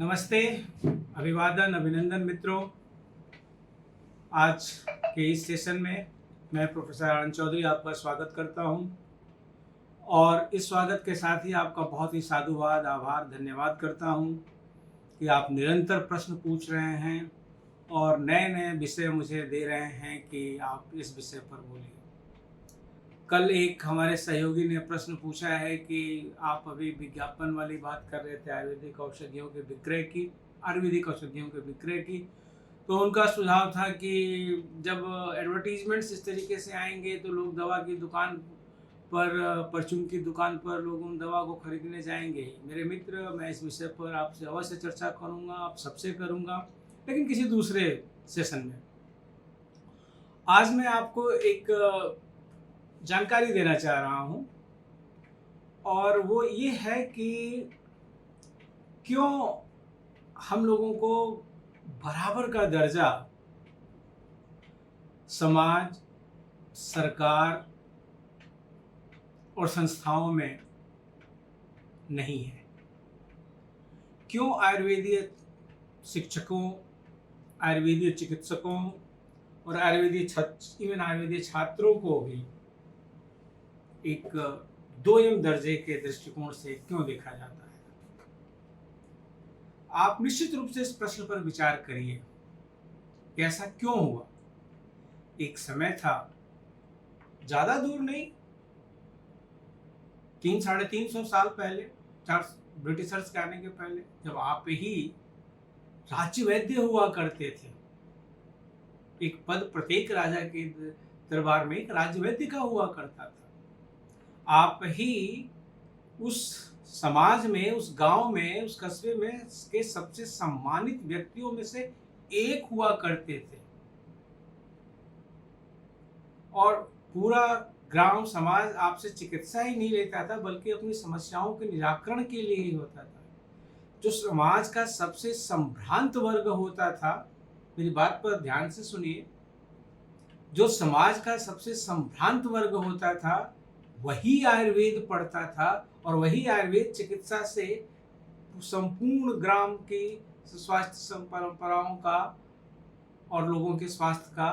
नमस्ते, अभिवादन, अभिनंदन मित्रों। आज के इस सेशन में मैं प्रोफेसर आनंद चौधरी आपका स्वागत करता हूं और इस स्वागत के साथ ही आपका बहुत ही साधुवाद, आभार, धन्यवाद करता हूं कि आप निरंतर प्रश्न पूछ रहे हैं और नए-नए विषय मुझे दे रहे हैं कि आप इस विषय पर बोलिए। कल एक हमारे सहयोगी ने प्रश्न पूछा है कि आप अभी विज्ञापन वाली बात कर रहे थे आयुर्वेदिक औषधियों के विक्रय की। तो उनका सुझाव था कि जब एडवर्टीजमेंट्स इस तरीके से आएंगे तो लोग दवा की दुकान पर, परचून की दुकान पर लोग उन दवा को खरीदने जाएंगे ही। मेरे मित्र, मैं इस विषय पर आपसे अवश्य चर्चा करूंगा, आप सबसे करूंगा, लेकिन किसी दूसरे सेशन में। आज मैं आपको एक जानकारी देना चाह रहा हूं और वो ये है कि क्यों हम लोगों को बराबर का दर्जा समाज, सरकार और संस्थाओं में नहीं है। क्यों आयुर्वेदीय शिक्षकों, आयुर्वेदीय चिकित्सकों और आयुर्वेदीय छात्रों को भी एक दोयम दर्जे के दृष्टिकोण से क्यों देखा जाता है? आप निश्चित रूप से इस प्रश्न पर विचार करिए कि ऐसा क्यों हुआ। एक समय था, ज्यादा दूर नहीं, 300-350 साल पहले, ब्रिटिशर्स के आने के पहले, जब आप ही राज्य वैद्य हुआ करते थे। एक पद प्रत्येक राजा के दरबार में एक राज्य वैद्य का हुआ करता था। आप ही उस समाज में, उस गांव में, उस कस्बे में के सबसे सम्मानित व्यक्तियों में से एक हुआ करते थे और पूरा ग्राम समाज आपसे चिकित्सा ही नहीं लेता था, बल्कि अपनी समस्याओं के निराकरण के लिए ही होता था। जो समाज का सबसे संभ्रांत वर्ग होता था, मेरी बात पर ध्यान से सुनिए, जो समाज का सबसे संभ्रांत वर्ग होता था वही आयुर्वेद पढ़ता था और वही आयुर्वेद चिकित्सा से संपूर्ण ग्राम की स्वास्थ्य परंपराओं का और लोगों के स्वास्थ्य का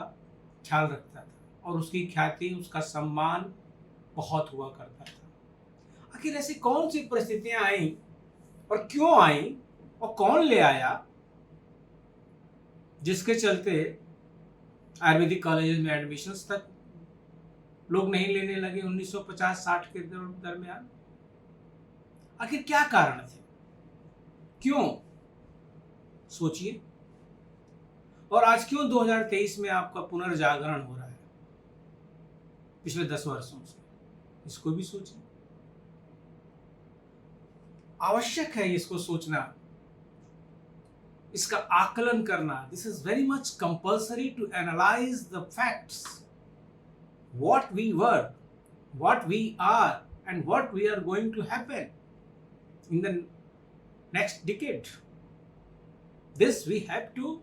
ख्याल रखता था और उसकी ख्याति, उसका सम्मान बहुत हुआ करता था। आखिर ऐसी कौन सी परिस्थितियां आई और क्यों आई और कौन ले आया जिसके चलते आयुर्वेदिक कॉलेज में एडमिशन्स तक लोग नहीं लेने लगे 1950-60 के दरमियान? आखिर क्या कारण थे? क्यों? सोचिए। और आज क्यों 2023 में आपका पुनर्जागरण हो रहा है पिछले 10 वर्षों से? इसको भी सोचिए। आवश्यक है इसको सोचना, इसका आकलन करना। This is very much compulsory to analyze the facts, what we were, what we are, and what we are going to happen in the next decade. This we have to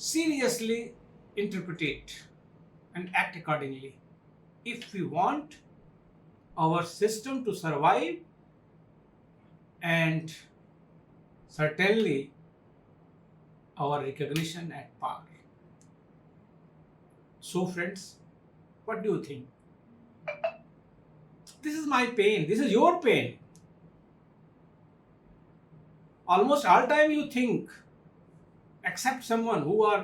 seriously interpret it and act accordingly if we want our system to survive and certainly our recognition at par. So friends, what do you think? This is my pain. This is your pain. Almost all time you think, except someone who are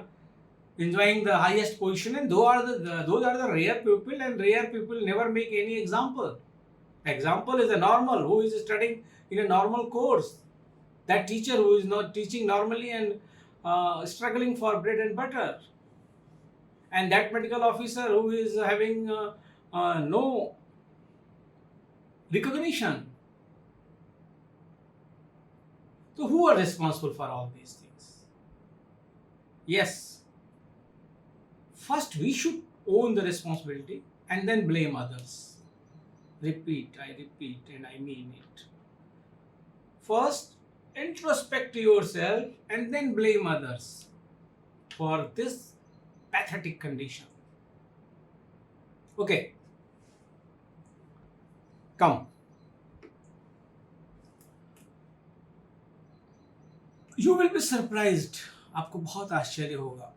enjoying the highest position, and those are the rare people, and rare people never make any example. Example is a normal who is studying in a normal course. That teacher who is not teaching normally and struggling for bread and butter. And that medical officer who is having no recognition. So who are responsible for all these things? Yes, first we should own the responsibility and then blame others. I repeat, and I mean it. First, introspect yourself and then blame others for this pathetic condition. Okay, come. You will be surprised, आपको बहुत आश्चर्य होगा,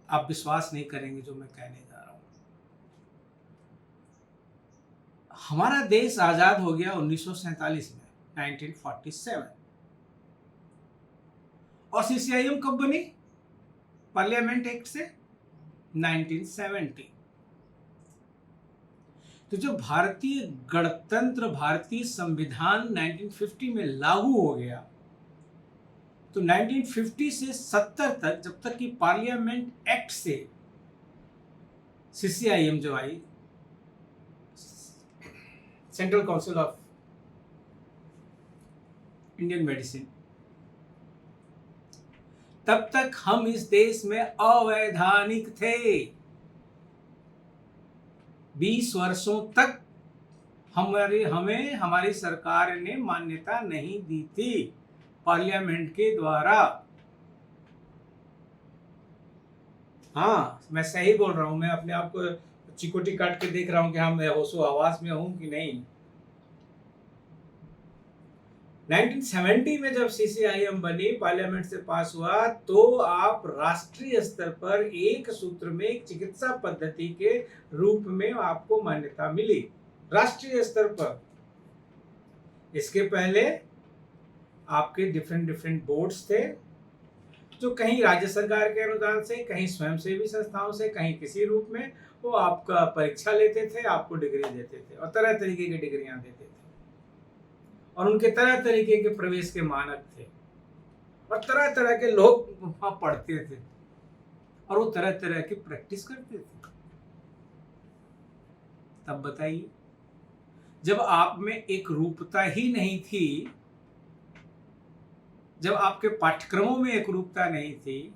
आप विश्वास नहीं करेंगे जो मैं कहने जा रहा हूँ। हमारा देश आजाद हो गया 1947 में, 1947। और सीसीआईएम कब बनी? पार्लियामेंट एक्ट से 1970। तो जब भारतीय गणतंत्र, भारतीय संविधान 1950 में लागू हो गया, तो 1950 से 70 तक, जब तक कि पार्लियामेंट एक्ट से सीसीआईएम जो आई, central council of Indian medicine, तब तक हम इस देश में अवैधानिक थे। 20 वर्षों तक हमें हमारी सरकार ने मान्यता नहीं दी थी पार्लियामेंट के द्वारा। हाँ, मैं सही बोल रहा हूं, मैं अपने आप को चिकोटी काट के देख रहा हूं कि हाँ मैं होशो आवाज में हूं कि नहीं। 1970 में जब सीसीआईएम बनी, पार्लियामेंट से पास हुआ, तो आप राष्ट्रीय स्तर पर एक सूत्र में एक चिकित्सा पद्धति के रूप में आपको मान्यता मिली, राष्ट्रीय स्तर पर। इसके पहले आपके डिफरेंट बोर्ड्स थे, जो कहीं राज्य सरकार के अनुदान से, कहीं स्वयंसेवी संस्थाओं से, कहीं किसी रूप में वो आपका परीक्षा लेते थे, आपको डिग्री देते थे और तरह तरीके की डिग्रियां देते थे, और उनके तरह तरीके के प्रवेश के मानक थे, और तरह तरह के लोग वहां पढ़ते थे और वो तरह तरह की प्रैक्टिस करते थे। तब बताइए, जब आप में एक रूपता ही नहीं थी, जब आपके पाठ्यक्रमों में एक रूपता नहीं थी,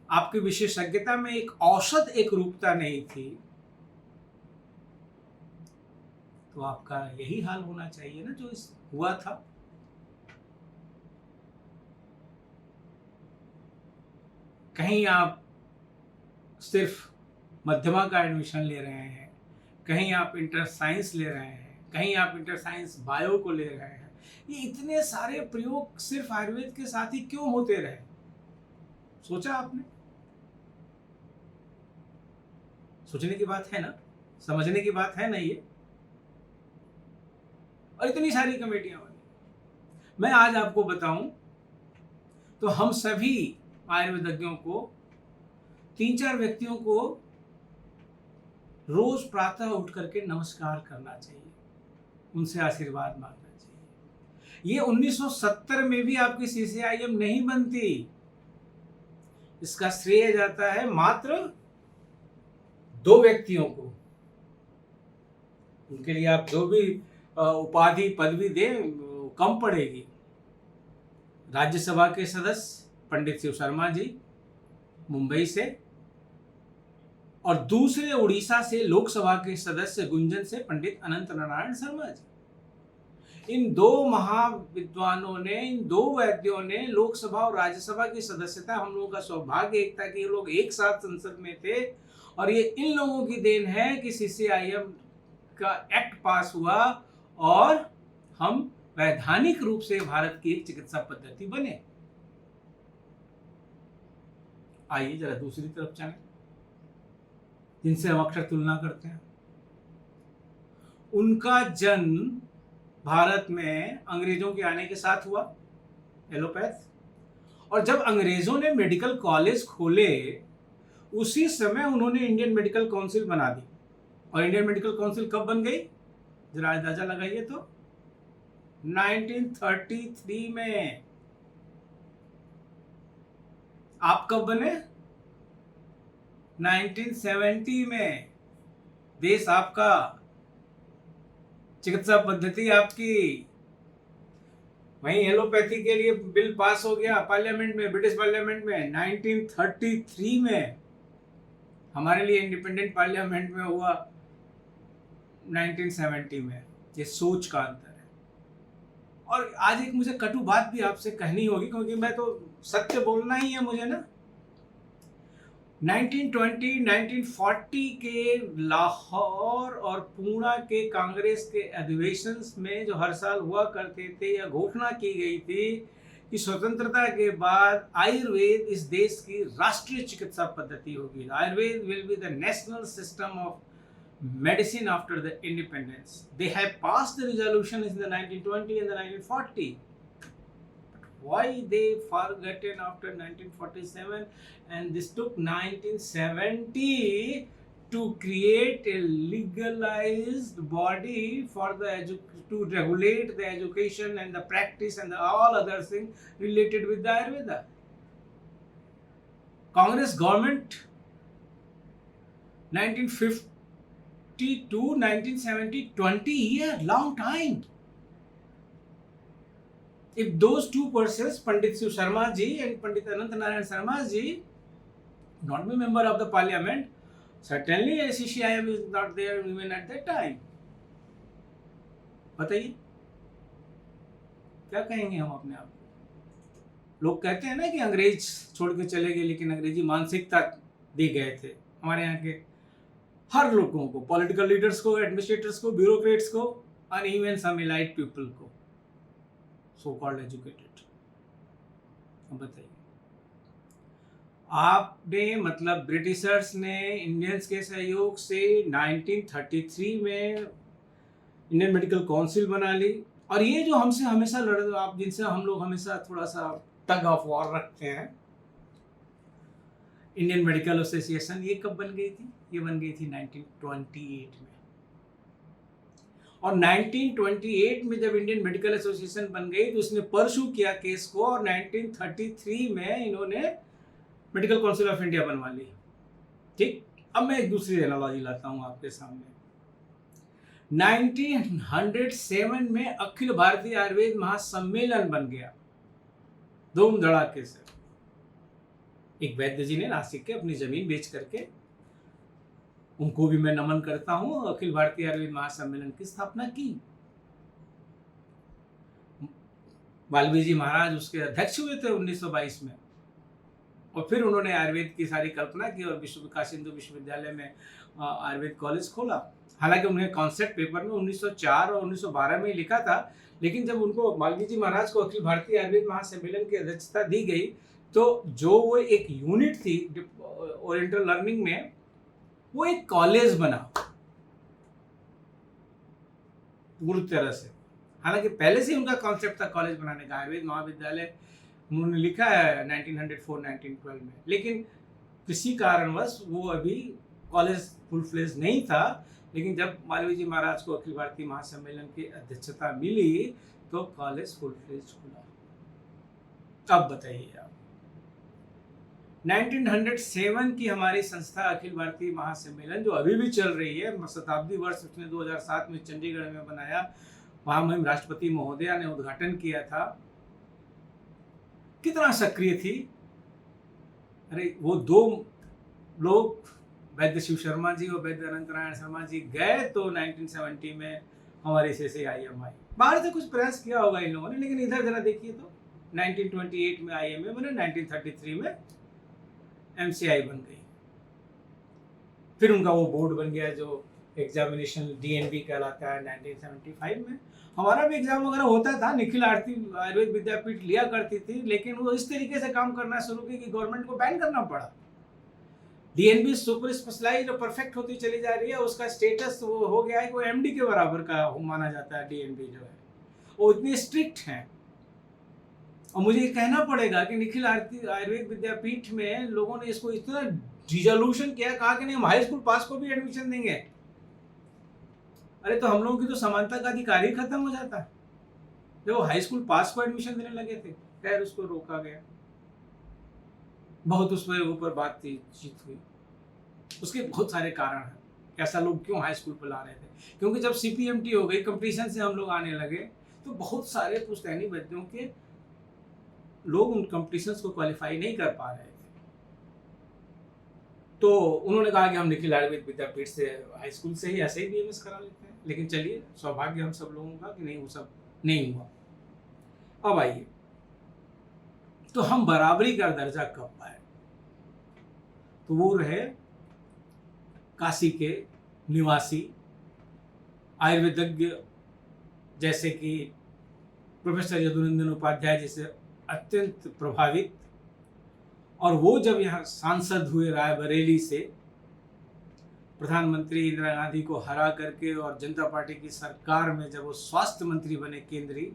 आपकी विशेषज्ञता में एक औसत एक रूपता नहीं थी, तो आपका यही हाल होना चाहिए ना जो हुआ था। कहीं आप सिर्फ मध्यमा का एडमिशन ले रहे हैं, कहीं आप इंटर साइंस ले रहे हैं, कहीं आप इंटर साइंस बायो को ले रहे हैं। ये इतने सारे प्रयोग सिर्फ आयुर्वेद के साथ ही क्यों होते रहे? सोचा आपने? सोचने की बात है ना, समझने की बात है ना ये। और इतनी सारी कमेटियां बनी। मैं आज आपको बताऊं तो हम सभी आयुर्वेदज्ञों को, 3-4 व्यक्तियों को रोज प्रातः उठ करके नमस्कार करना चाहिए, उनसे आशीर्वाद मांगना चाहिए। ये 1970 में भी आपकी सीसीआईएम नहीं बनती। इसका श्रेय जाता है मात्र 2 व्यक्तियों को। उनके लिए आप जो भी उपाधि पदवी दें कम पड़ेगी। राज्यसभा के सदस्य पंडित शिव शर्मा जी मुंबई से, और दूसरे उड़ीसा से लोकसभा के सदस्य गुंजन से पंडित अनंत नारायण शर्मा जी। इन 2 महाविद्वानों ने, इन 2 वैद्यों ने लोकसभा और राज्यसभा की सदस्यता, हम लोगों का सौभाग्य एक था कि ये लोग एक साथ संसद में थे, और ये इन लोगों की देन है कि सीसीआईएम का एक्ट पास हुआ और हम वैधानिक रूप से भारत की एक चिकित्सा पद्धति बने। आइए जरा दूसरी तरफ चलें, जिनसे हम अक्सर तुलना करते हैं। उनका जन्म भारत में अंग्रेजों के आने के साथ हुआ, एलोपैथ। और जब अंग्रेजों ने मेडिकल कॉलेज खोले, उसी समय उन्होंने इंडियन मेडिकल काउंसिल बना दी। और इंडियन मेडिकल काउंसिल कब बन गई? जरा अंदाजा लगाइए तो 1933 में। आप कब बने? 1970 में। देश आपका, चिकित्सा पद्धति आपकी। वहीं एलोपैथी के लिए बिल पास हो गया पार्लियामेंट में, ब्रिटिश पार्लियामेंट में 1933 में। हमारे लिए इंडिपेंडेंट पार्लियामेंट में हुआ 1970 में। ये सोच का अंतर है। और आज एक मुझे कटु बात भी आपसे कहनी होगी, क्योंकि मैं तो सत्य बोलना ही है मुझे ना। 1920, 1940 के लाहौर और पूना के कांग्रेस के अधिवेशन में जो हर साल हुआ करते थे, या घोषणा की गई थी कि स्वतंत्रता के बाद आयुर्वेद इस देश की राष्ट्रीय चिकित्सा पद्धति होगी। Ayurveda will be the national system of medicine after the independence. They have passed the resolution in the 1920 and the 1940. But why they forgotten after 1947, and this took 1970 to create a legalized body for the to regulate the education and the practice and the all other things related with the Ayurveda. Congress government 1950 to 1970, 20 years, long time. If those two persons, Pandit Shiv Sharma ji and Pandit Anant Narayan Sharma ji, not be member of the parliament, certainly ACCIM is not there even at that time. बताइए क्या कहेंगे हम अपने आप को? लोग कहते हैं ना कि अंग्रेज छोड़ के चले गए, लेकिन अंग्रेजी मानसिकता दे गए थे हमारे यहाँ के हर लोगों को, पॉलिटिकल लीडर्स को, एडमिनिस्ट्रेटर्स को, ब्यूरोक्रेट्स को, और इवन सम एलाइट पीपल को, सो कॉल्ड एजुकेटेड। बताइए आपने, मतलब ब्रिटिशर्स ने इंडियंस के सहयोग से 1933 में इंडियन मेडिकल काउंसिल बना ली। और ये जो हमसे हमेशा आप जिनसे हम लोग हमेशा थोड़ा सा टग ऑफ वॉर रखते हैं, इंडियन मेडिकल एसोसिएशन, ये कब बन गई थी? ये बन गई थी 1928 में। और 1928 में जब इंडियन मेडिकल एसोसिएशन बन गई तो उसने परसू किया केस को, और 1933 में इन्होंने मेडिकल काउंसिल ऑफ इंडिया बनवा ली। ठीक, अब मैं एक दूसरी एनालॉजी लाता हूँ आपके सामने। 1907 में अखिल भारतीय आयुर्वेद महासम्मेलन बन गया, धूम धड़ाके से। एक वैद्य जी ने नासिक के अपनी जमीन बेच करके, उनको भी मैं नमन करता हूं, अखिल भारतीय आयुर्वेद महासम्मेलन की स्थापना की। वाल्मीकि जी महाराज उसके अध्यक्ष हुए थे 1922 में, और फिर उन्होंने आयुर्वेद की सारी कल्पना की और काशी हिंदू विश्वविद्यालय में आयुर्वेद कॉलेज खोला। हालांकि उन्हें कॉन्सेप्ट पेपर में 1904 और 1912 में ही लिखा था, लेकिन जब उनको वाल्मीकि जी महाराज को अखिल भारतीय आयुर्वेद महासम्मेलन की अध्यक्षता दी गई, तो जो वो एक यूनिट थी ओरिएंटल लर्निंग में, वो एक कॉलेज बना पूरी तरह से। हालांकि पहले से उनका कॉन्सेप्ट था कॉलेज बनाने का, आयुर्वेद महाविद्यालय उन्होंने लिखा है 1904-1912 में, लेकिन किसी कारणवश वो अभी कॉलेज फुल फ्लेज नहीं था। लेकिन जब वाल्मीकि जी महाराज को अखिल भारतीय महासम्मेलन की अध्यक्षता मिली तो कॉलेज फुल फ्लेज खुला। अब बताइए आप, 1907 की हमारी संस्था अखिल भारतीय महासम्मेलन, जो अभी भी चल रही है, शताब्दी वर्ष उसने 2007 में चंडीगढ़ में बनाया, वहां मुहिम राष्ट्रपति महोदया ने उद्घाटन किया था। कितना सक्रिय थी। अरे वो दो लोग, वैद्य शिव शर्मा जी और वैद्य अनंत नारायण शर्मा जी, गए तो 1970 में हमारी CCIM आई। बाहर से कुछ प्रयास किया होगा इन लोगों ने, लेकिन इधर जरा देखिए तो 1928 में IMA बने, 1933 में MCI बन गई। फिर उनका वो बोर्ड बन गया जो एग्जामिनेशन DNB कहलाता है। 1975 में हमारा भी एग्जाम वगैरह होता था, निखिल आरती आयुर्वेद विद्यापीठ लिया करती थी, लेकिन वो इस तरीके से काम करना शुरू की कि गवर्नमेंट को बैन करना पड़ा। DNB सुपर स्पेशलाइज्ड और परफेक्ट होती चली जा रही है, उसका स्टेटस हो गया है, वो MD के बराबर का माना जाता है। DNB जो है वो इतनी स्ट्रिक्ट है। और मुझे ये कहना पड़ेगा कि निखिल आरती आयुर्वेद विद्यापीठ में लोगों ने इसको इतना रिजोल्यूशन किया, कहा कि नहीं हम हाई स्कूल पास को भी एडमिशन देंगे। अरे तो हम लोगों की तो समानता का अधिकार ही खत्म हो जाता है जब वो हाई स्कूल पास को एडमिशन देने लगे थे। खैर उसको रोका गया, बहुत उस पर ऊपर बातचीत हुई, उसके बहुत सारे कारण हैं ऐसा लोग क्यों हाई स्कूल पर ला रहे थे। क्योंकि जब CPMT हो गई, कंपटीशन से हम लोग आने लगे, तो बहुत सारे पुश्तैनी वैद्यों के लोग उन कंपटीशंस को क्वालिफाई नहीं कर पा रहे थे। तो उन्होंने कहा कि हम निखिल आयुर्वेद विद्यापीठ से हाई स्कूल से ही ऐसे ही BMS करा लेते हैं। लेकिन चलिए, सौभाग्य हम सब लोगों का कि नहीं, वो सब नहीं हुआ। अब आइए, तो हम बराबरी का दर्जा कब पाए? तो वो रहे काशी के निवासी आयुर्वेदज्ञ, जैसे कि प्रोफेसर यदुनंदन उपाध्याय जैसे अत्यंत प्रभावित। और वो जब यहाँ सांसद हुए रायबरेली से, प्रधानमंत्री इंदिरा गांधी को हरा करके, और जनता पार्टी की सरकार में जब वो स्वास्थ्य मंत्री बने केंद्रीय,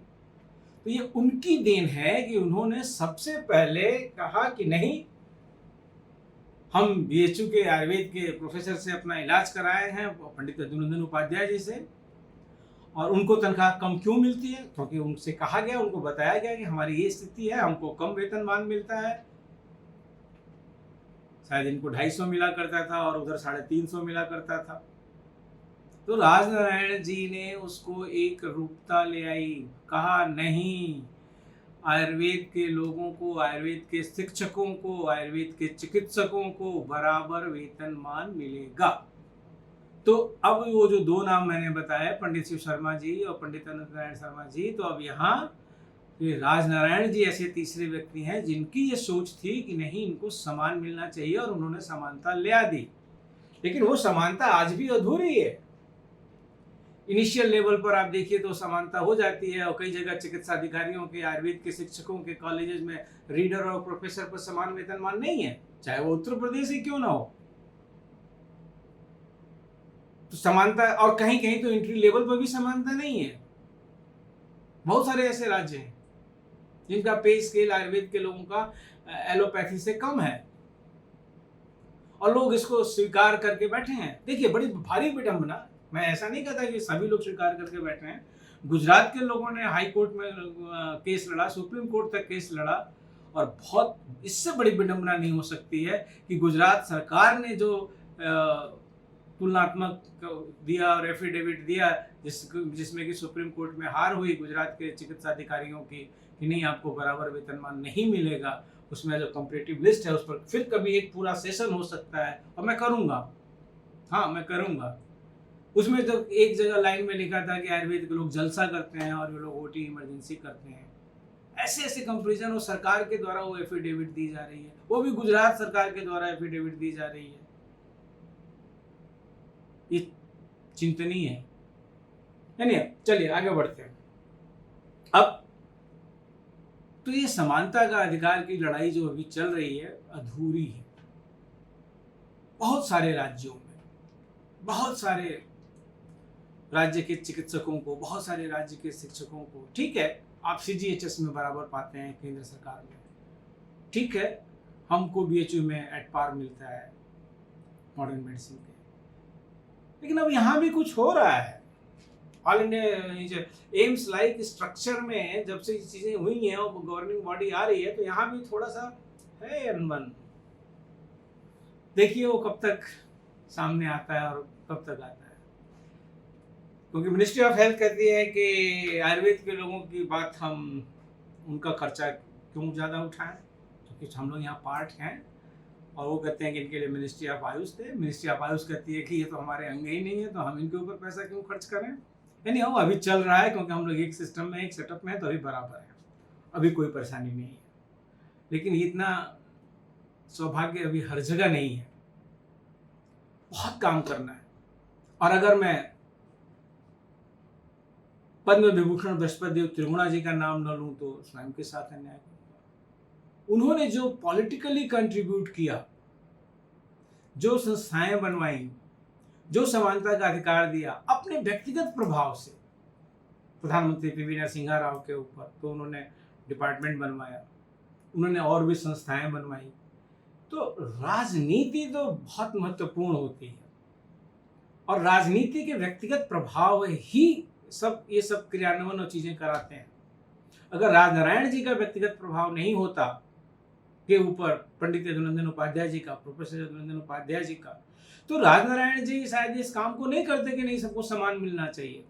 तो ये उनकी देन है कि उन्होंने सबसे पहले कहा कि नहीं, हम बीएचयू के आयुर्वेद के प्रोफेसर से अपना इलाज कराए हैं, पंडित यदुनंदन उपाध्याय जी से, और उनको तनख्वाह कम क्यों मिलती है? क्योंकि उनसे कहा गया, उनको बताया गया कि हमारी ये स्थिति है, हमको कम वेतनमान मिलता है। शायद इनको 250 मिला करता था और उधर 350 मिला करता था। तो राजनारायण जी ने उसको एक रूपता ले आई, कहा नहीं, आयुर्वेद के लोगों को, आयुर्वेद के शिक्षकों को, आयुर्वेद के चिकित्सकों को बराबर वेतनमान मिलेगा। तो अब वो जो 2 नाम मैंने बताए, पंडित शिव शर्मा जी और पंडित अनंत नारायण शर्मा जी, तो अब यहाँ राजनारायण जी ऐसे तीसरे व्यक्ति हैं जिनकी ये सोच थी कि नहीं, इनको समान मिलना चाहिए, और उन्होंने समानता ले आ दी। लेकिन वो समानता आज भी अधूरी है। इनिशियल लेवल पर आप देखिए तो समानता हो जाती है, और कई जगह चिकित्सा अधिकारियों के, आयुर्वेद के शिक्षकों के कॉलेजेस में रीडर और प्रोफेसर पर समान वेतनमान नहीं है, चाहे वो उत्तर प्रदेश ही क्यों ना हो। तो समानता, और कहीं कहीं तो एंट्री लेवल पर भी समानता नहीं है। बहुत सारे ऐसे राज्य हैं जिनका पे स्केल आयुर्वेद के लोगों का एलोपैथी से कम है, और लोग इसको स्वीकार करके बैठे हैं। देखिए, बड़ी भारी विडंबना, मैं ऐसा नहीं कहता कि सभी लोग स्वीकार करके बैठे हैं। गुजरात के लोगों ने हाई कोर्ट में केस लड़ा, सुप्रीम कोर्ट तक केस लड़ा, और बहुत, इससे बड़ी विडंबना नहीं हो सकती है कि गुजरात सरकार ने जो तुलनात्मक दिया और एफिडेविट दिया, जिसमें कि सुप्रीम कोर्ट में हार हुई गुजरात के चिकित्सा अधिकारियों की कि नहीं, आपको बराबर वेतनमान नहीं मिलेगा। उसमें जो कंपैरेटिव लिस्ट है उस पर फिर कभी एक पूरा सेशन हो सकता है, और मैं करूँगा, हाँ मैं करूँगा। उसमें तो एक जगह लाइन में लिखा था कि आयुर्वेद के लोग जलसा करते हैं और ये लोग ओटी इमरजेंसी करते हैं। ऐसे ऐसे कंपैरिजन वो सरकार के द्वारा वो एफिडेविट दी जा रही है, वो भी गुजरात सरकार के द्वारा एफिडेविट दी जा रही है। ये चिंतनीय है। यानी चलिए आगे बढ़ते हैं। अब तो ये समानता का अधिकार की लड़ाई जो अभी चल रही है अधूरी है। बहुत सारे राज्यों में, बहुत सारे राज्य के चिकित्सकों को, बहुत सारे राज्य के शिक्षकों को, ठीक है आप सीजीएचएस में बराबर पाते हैं केंद्र सरकार में, ठीक है हमको बीएचयू में एट पार मिलता है मॉडर्न मेडिसिन के, लेकिन अब यहाँ भी कुछ हो रहा है। All India AIIMS like structure में जब से ये चीज़ें हुई हैं और गवर्निंग बॉडी आ रही है, तो यहाँ भी थोड़ा सा है अनबन। देखिए वो कब तक सामने आता है और कब तक आता है, क्योंकि मिनिस्ट्री ऑफ हेल्थ कहती है कि आयुर्वेद के लोगों की बात, हम उनका खर्चा क्यों ज़्यादा उठाएं, क्योंकि हम लोग यहाँ पार्ट हैं, और वो कहते हैं कि इनके लिए मिनिस्ट्री ऑफ आयुष थे। मिनिस्ट्री ऑफ आयुष कहती है कि ये तो हमारे अंग ही नहीं है, तो हम इनके ऊपर पैसा क्यों खर्च करें। यानी वो अभी चल रहा है, क्योंकि हम लोग एक सिस्टम में, एक सेटअप में है, तो अभी बराबर है, अभी कोई परेशानी नहीं है। लेकिन इतना सौभाग्य अभी हर जगह नहीं है, बहुत काम करना है। और अगर मैं पद्म विभूषण बृहस्पति देव त्रिगुणा जी का नाम न लूं तो स्वयं के साथ अन्याय करूंगा। उन्होंने जो पॉलिटिकली कंट्रीब्यूट किया, जो संस्थाएं बनवाई, जो समानता का अधिकार दिया अपने व्यक्तिगत प्रभाव से, प्रधानमंत्री पीवी नरसिम्हा राव के ऊपर तो उन्होंने डिपार्टमेंट बनवाया, उन्होंने और भी संस्थाएं बनवाई। तो राजनीति तो बहुत महत्वपूर्ण होती है, और राजनीति के व्यक्तिगत प्रभाव ही ये सब क्रियान्वयन और चीजें कराते हैं। अगर राजनारायण जी का व्यक्तिगत प्रभाव नहीं होता के ऊपर, पंडित यदुनंदन उपाध्याय जी का, प्रोफेसर यदुनंदन उपाध्याय जी का, तो राजनारायण जी शायद इस काम को नहीं करते कि नहीं सबको समान मिलना चाहिए।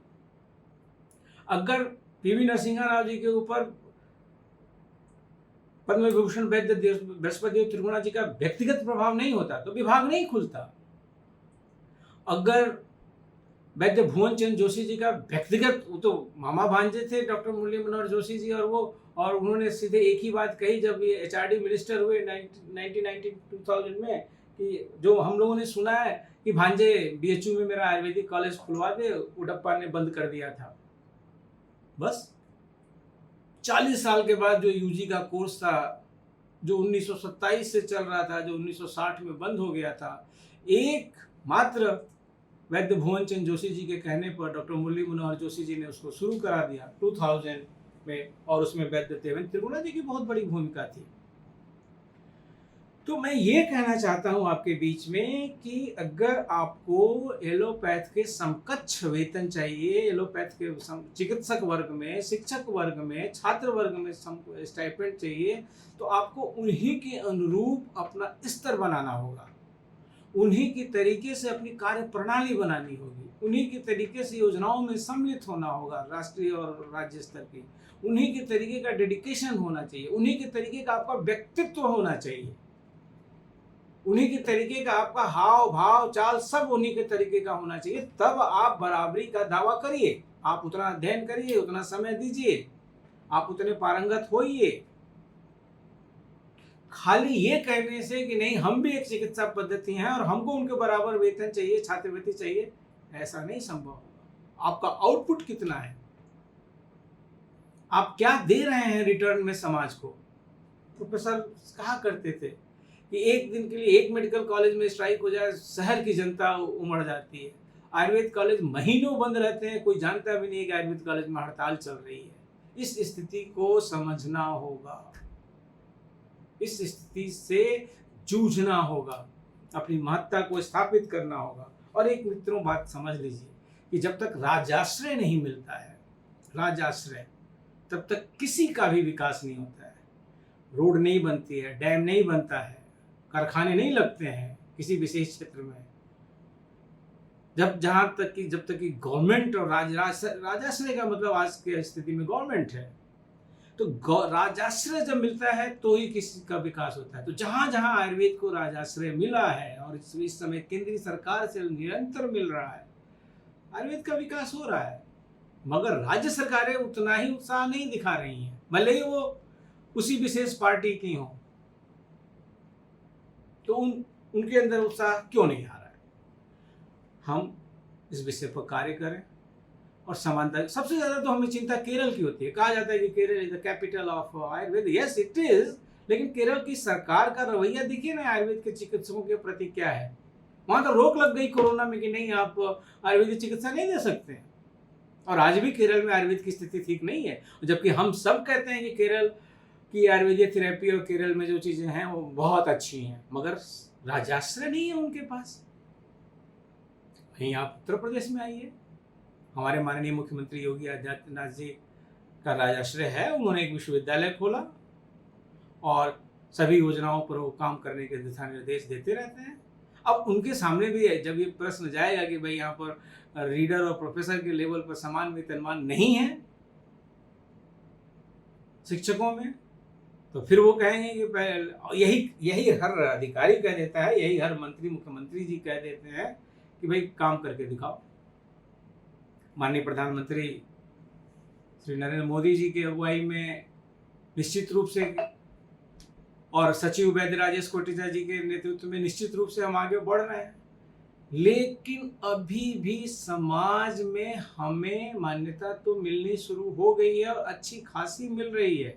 अगर पीवी नरसिम्हा राव जी के ऊपर पद्म विभूषण बृहस्पति देव त्रिगुणा जी का व्यक्तिगत प्रभाव नहीं होता तो विभाग नहीं खुलता। अगर वैद्य भुवन चंद्र जोशी जी का व्यक्तिगत, वो तो मामा भांजे थे डॉक्टर मुरली मनोहर जोशी जी, और उन्होंने सीधे एक ही बात कही जब ये एचआरडी मिनिस्टर हुए 1990 में, कि जो हम लोगों ने सुना है कि भांजे बीएचयू में मेरा आयुर्वेदिक कॉलेज खुलवा दे, उडप्पा ने बंद कर दिया था। बस 40 साल के बाद जो यूजी का कोर्स था, जो 1927 से चल रहा था, जो 1960 में बंद हो गया था, एक मात्र वैद्य भुवन चंद जोशी जी के कहने पर डॉक्टर मुरली मनोहर जोशी जी ने उसको शुरू करा दिया 2000 में, और उसमें वैद्य देवेंद्र त्रिगुणा जी की बहुत बड़ी भूमिका थी। तो मैं ये कहना चाहता हूं आपके बीच में कि अगर आपको एलोपैथ के समकक्ष वेतन चाहिए, एलोपैथ के चिकित्सक वर्ग में, शिक्षक वर्ग में, छात्र वर्ग में स्टाइपेंड चाहिए, तो आपको उन्हीं के अनुरूप अपना स्तर बनाना होगा, उन्हीं की तरीके से अपनी कार्य प्रणाली बनानी होगी, उन्हीं के तरीके से योजनाओं में सम्मिलित होना होगा, राष्ट्रीय और राज्य स्तर की, उन्हीं के तरीके का डेडिकेशन होना चाहिए, उन्हीं के तरीके का आपका व्यक्तित्व होना चाहिए, उन्हीं के तरीके का आपका हाव भाव चाल सब उन्हीं के तरीके का होना चाहिए। तब आप बराबरी का दावा करिए, आप उतना अध्ययन करिए, उतना समय दीजिए, आप उतने पारंगत होइए। खाली ये कहने से कि नहीं हम भी एक चिकित्सा पद्धति हैं और हमको उनके बराबर वेतन चाहिए, छात्रवृत्ति चाहिए, ऐसा नहीं संभव होगा। आपका आउटपुट कितना है, आप क्या दे रहे हैं रिटर्न में समाज को। प्रोफेसर कहा करते थे कि एक दिन के लिए एक मेडिकल कॉलेज में स्ट्राइक हो जाए, शहर की जनता उमड़ जाती है। आयुर्वेद कॉलेज महीनों बंद रहते हैं, कोई जानता भी नहीं है कि आयुर्वेद कॉलेज में हड़ताल चल रही है। इस स्थिति को समझना होगा, इस स्थिति से जूझना होगा, अपनी महत्ता को स्थापित करना होगा। और एक मित्रों बात समझ लीजिए कि जब तक राजाश्रय नहीं मिलता है, राजाश्रय, तब तक किसी का भी विकास नहीं होता है। रोड नहीं बनती है, डैम नहीं बनता है, कारखाने नहीं लगते हैं किसी विशेष क्षेत्र में। जब तक कि गवर्नमेंट और राजाश्रय का मतलब आज की स्थिति में गवर्नमेंट है, तो राजाश्रय जब मिलता है तो ही किसी का विकास होता है। तो जहां जहां आयुर्वेद को राजाश्रय मिला है और इस समय केंद्रीय सरकार से निरंतर मिल रहा है, आयुर्वेद का विकास हो रहा है। मगर राज्य सरकारें उतना ही उत्साह नहीं दिखा रही हैं, भले ही वो उसी विशेष पार्टी की हों। तो उनके अंदर उत्साह क्यों नहीं आ रहा है। हम इस विषय पर कार्य करें और समानता। सबसे ज्यादा तो हमें चिंता केरल की होती है। कहा जाता है कि Kerala is the capital of Ayurveda. Yes it is, लेकिन केरल की सरकार का रवैया देखिए ना आयुर्वेद के चिकित्सकों के प्रति क्या है। वहां तो रोक लग गई कोरोना में कि नहीं आप आयुर्वेदिक चिकित्सा नहीं दे सकते, और आज भी केरल में आयुर्वेद की स्थिति ठीक नहीं है। जबकि हम सब कहते हैं कि केरल की आयुर्वेदिक थेरेपी और केरल में जो चीजें हैं वो बहुत अच्छी हैं, मगर राजाश्रय नहीं है उनके पास। वहीं आप उत्तर प्रदेश में आइए, हमारे माननीय मुख्यमंत्री योगी आदित्यनाथ जी का राजाश्रय है। उन्होंने एक विश्वविद्यालय खोला और सभी योजनाओं पर वो काम करने के दिशा निर्देश देते रहते हैं। अब उनके सामने भी है, जब ये प्रश्न जाएगा कि भाई यहाँ पर रीडर और प्रोफेसर के लेवल पर समान वेतनमान नहीं है शिक्षकों में, तो फिर वो कहेंगे कि यही हर अधिकारी कह देता है, यही हर मंत्री मुख्यमंत्री जी कह देते हैं कि भाई काम करके दिखाओ। माननीय प्रधानमंत्री श्री नरेंद्र मोदी जी की अगुवाई में निश्चित रूप से, और सचिव वैद्य राजेश कोटेचा जी के नेतृत्व में निश्चित रूप से हम आगे बढ़ रहे हैं। लेकिन अभी भी समाज में हमें मान्यता तो मिलनी शुरू हो गई है और अच्छी खासी मिल रही है,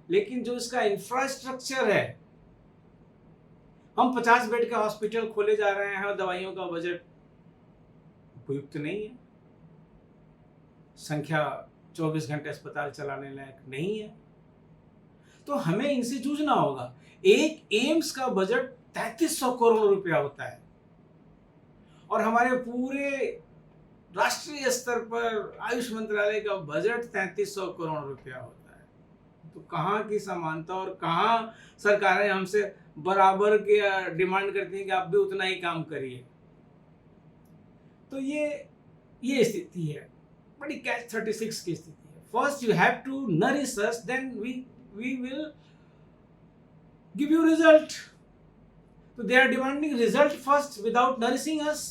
लेकिन जो इसका इंफ्रास्ट्रक्चर है, हम 50 बेड का हॉस्पिटल खोले जा रहे हैं और दवाइयों का बजट उपयुक्त नहीं है, संख्या 24 घंटे अस्पताल चलाने लायक नहीं है। तो हमें इनसे जूझना होगा। एक एम्स का बजट 3300 करोड़ रुपया होता है और हमारे पूरे राष्ट्रीय स्तर पर आयुष मंत्रालय का बजट 3300 करोड़ रुपया होता है। तो कहाँ की समानता और कहाँ सरकारें हमसे बराबर की डिमांड करती हैं कि आप भी उतना ही काम करिए। तो ये स्थिति है, बड़ी कैच 36 की स्थिति है। First you have to nourish us, then we will give you result. तो they are demanding result first without nourishing us.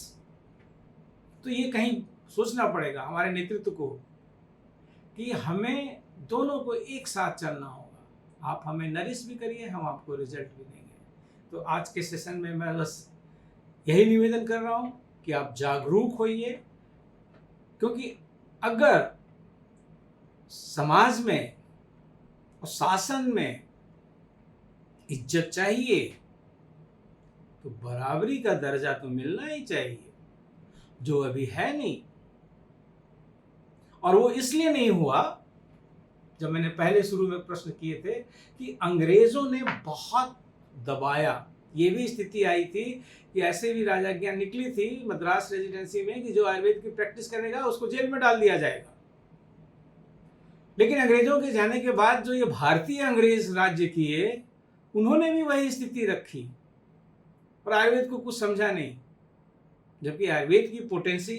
तो ये कहीं सोचना पड़ेगा हमारे नेतृत्व को कि हमें दोनों को एक साथ चलना होगा। आप हमें नरिश भी करिए, हम आपको रिजल्ट भी देंगे। तो आज के सेशन में मैं बस यही निवेदन कर रहा हूँ कि आप जागरूक होइए, क्योंकि अगर समाज में और शासन में इज्जत चाहिए तो बराबरी का दर्जा तो मिलना ही चाहिए, जो अभी है नहीं। और वो इसलिए नहीं हुआ, जब मैंने पहले शुरू में प्रश्न किए थे कि अंग्रेजों ने बहुत दबाया। ये भी स्थिति आई थी कि ऐसे भी राजाज्ञा निकली थी मद्रास रेजिडेंसी में कि जो आयुर्वेद की प्रैक्टिस करेगा उसको जेल में डाल दिया जाएगा। लेकिन अंग्रेजों के जाने के बाद जो ये भारतीय अंग्रेज राज्य किए, उन्होंने भी वही स्थिति रखी और आयुर्वेद को कुछ समझा नहीं। जबकि आयुर्वेद की पोटेंसी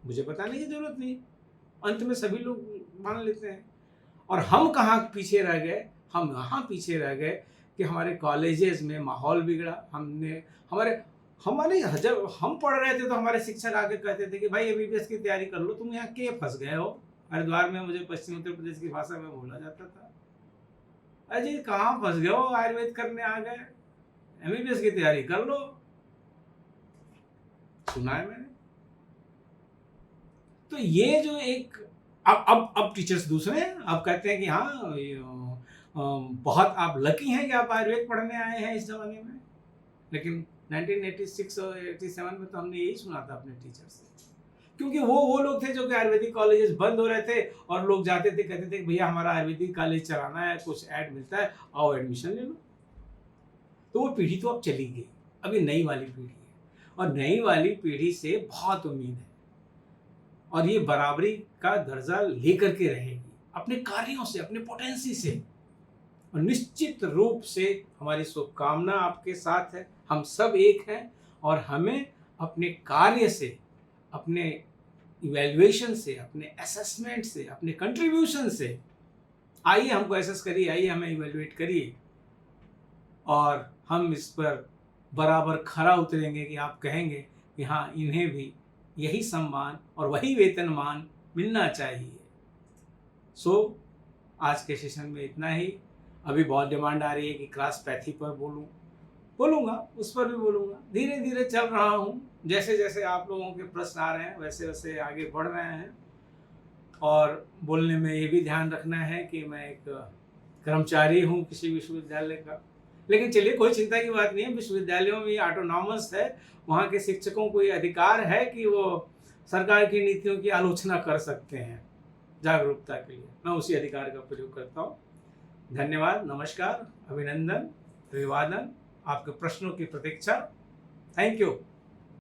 मुझे बताने की जरूरत नहीं, अंत में सभी लोग मान लेते हैं। और हम कहाँ पीछे रह गए? हम यहाँ पीछे रह गए कि हमारे कॉलेजेस में माहौल बिगड़ा। हमारे जब हम पढ़ रहे थे तो हमारे शिक्षक आके कहते थे कि भाई एमबीबीएस की तैयारी कर लो, तुम यहाँ के फंस गए हो। हरिद्वार में मुझे पश्चिम उत्तर प्रदेश की भाषा में बोला जाता था, अजय कहाँ फंस गए हो, आयुर्वेद करने आ गए, एमबीबीएस की तैयारी कर लो। सुना है मैंने। तो ये जो एक अब टीचर्स दूसरे हैं, अब कहते हैं कि हाँ बहुत आप लकी हैं कि आप आयुर्वेद पढ़ने आए हैं इस जमाने में। लेकिन 1986 और 87 में तो हमने यही सुना था अपने टीचर से, क्योंकि वो लोग थे जो कि आयुर्वेदिक कॉलेजेस बंद हो रहे थे और लोग जाते थे, कहते थे भैया हमारा आयुर्वेदिक कॉलेज चलाना है, कुछ ऐड मिलता है, आओ एडमिशन ले लो। तो वो पीढ़ी तो अब चली गई, अभी नई वाली पीढ़ी है और नई वाली पीढ़ी से बहुत उम्मीद है और ये बराबरी का दर्जा लेकर के रहेगी अपने कार्यों से, अपने पोटेंसी से। और निश्चित रूप से हमारी शुभकामना आपके साथ है। हम सब एक हैं और हमें अपने कार्य से, अपने इवैल्यूएशन से, अपने असेसमेंट से, अपने कंट्रीब्यूशन से, आइए हमको असेस करिए, आइए हमें इवैल्यूएट करिए और हम इस पर बराबर खरा उतरेंगे कि आप कहेंगे कि हाँ इन्हें भी यही सम्मान और वही वेतनमान मिलना चाहिए। सो आज के सेशन में इतना ही। अभी बहुत डिमांड आ रही है कि क्रॉस पैथी पर बोलूँगा, उस पर भी बोलूँगा। धीरे धीरे चल रहा हूँ, जैसे जैसे आप लोगों के प्रश्न आ रहे हैं वैसे वैसे आगे बढ़ रहे हैं। और बोलने में ये भी ध्यान रखना है कि मैं एक कर्मचारी हूँ किसी विश्वविद्यालय का। लेकिन चलिए कोई चिंता की बात नहीं है, विश्वविद्यालयों में ऑटोनॉमस है, वहाँ के शिक्षकों को ये अधिकार है कि वो सरकार की नीतियों की आलोचना कर सकते हैं जागरूकता के लिए। मैं उसी अधिकार का प्रयोग करता हूँ। धन्यवाद, नमस्कार, अभिनंदन, अभिवादन, आपके प्रश्नों की प्रतीक्षा। Thank you.